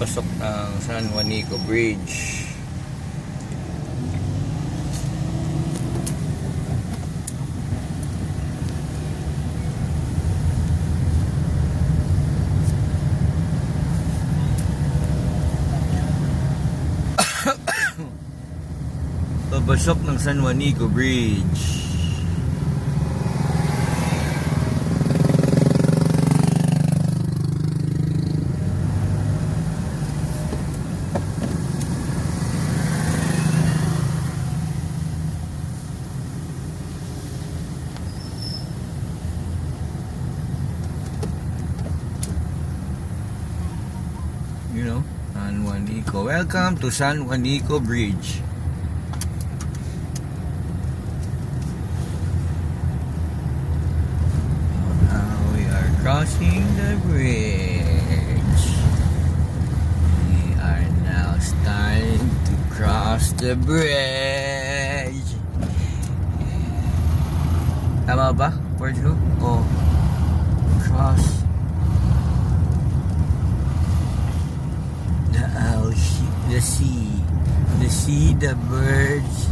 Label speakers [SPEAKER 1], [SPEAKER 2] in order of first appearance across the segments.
[SPEAKER 1] papasok ng San Juanico Bridge. Papasok ng San Juanico Bridge. You know, San Juanico. Welcome to San Juanico Bridge. Now we are crossing the bridge. We are now starting to cross the bridge. Tama ba? Where to go? Oh, cross the sea, the birds.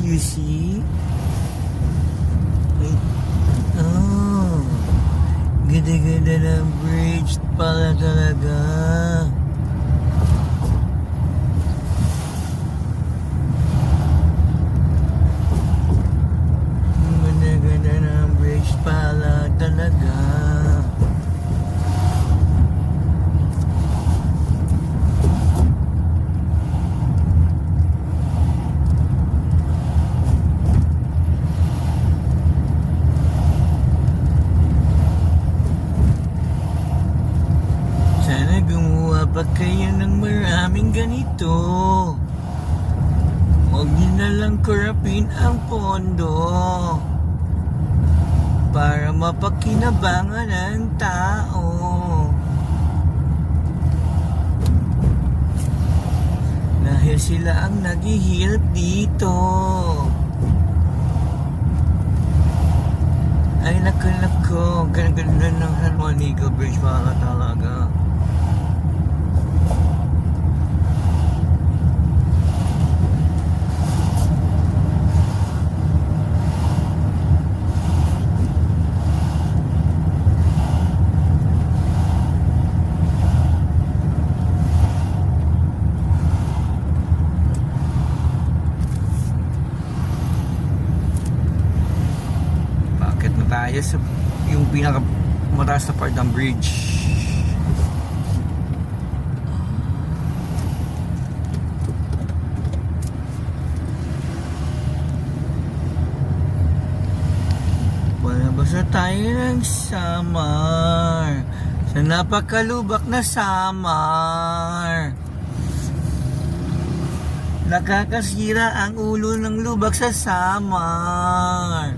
[SPEAKER 1] You see? Wait. Oh, ganda-ganda ng bridge pala talaga. Ganda-ganda ng bridge pala talaga. Sana gumawa pa kayo ng maraming ganito. Huwag niyo na lang kurapin ang pondo para mapakinabangan ng tao. Dahil sila ang naghihirap dito. Ay naku, ganda ng San Juanico Bridge para talaga. Tayo sa yung pinaka mataas na part ng bridge. Palabas na tayo ng summer, sa napakalubak na summer. Nakakasira ang ulo ng lubak sa summer.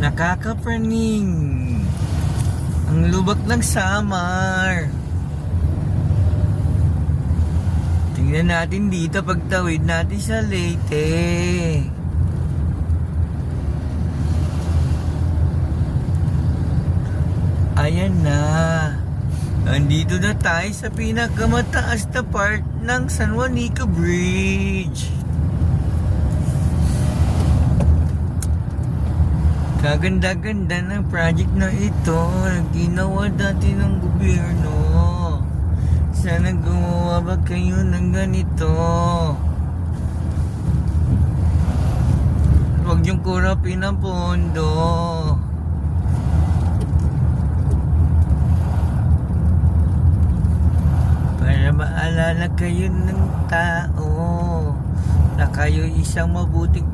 [SPEAKER 1] Nakakapraning ang lubak ng summer. Tingnan natin dito pagtawid natin sa Leyte. Ayan na. Nandito na tayo sa pinakamataas na part ng San Juanico Bridge. Kaganda-ganda ng project na ito na ginawa dati ng gobyerno. Sana gumawa ba kayo ng ganito? Huwag niyong kurapin ang pondo. Para maalala kayo ng tao na kayo isang mabuting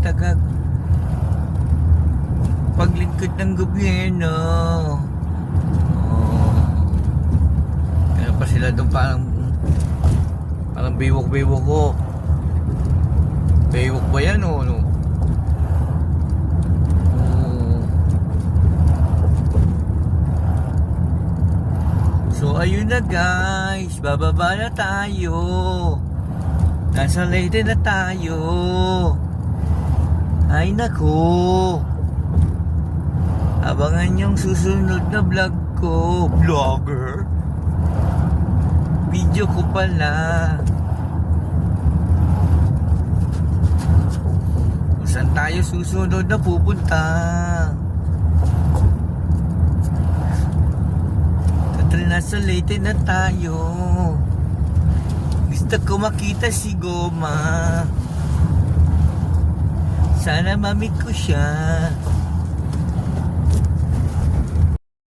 [SPEAKER 1] paglingkod ng gobyerno. Kaya pa sila doon parang biwok-biwok ko. Biwok ba yan o ano? So ayun na guys, bababa na tayo. Nasa Leyte na tayo. Ay nako. Abangan yung susunod na vlog ko. Vlogger? Video ko pala. Kung saan tayo susunod na pupunta. Total nasa Leyte na tayo. Gusto ko makita si Goma. Sana mamit ko siya.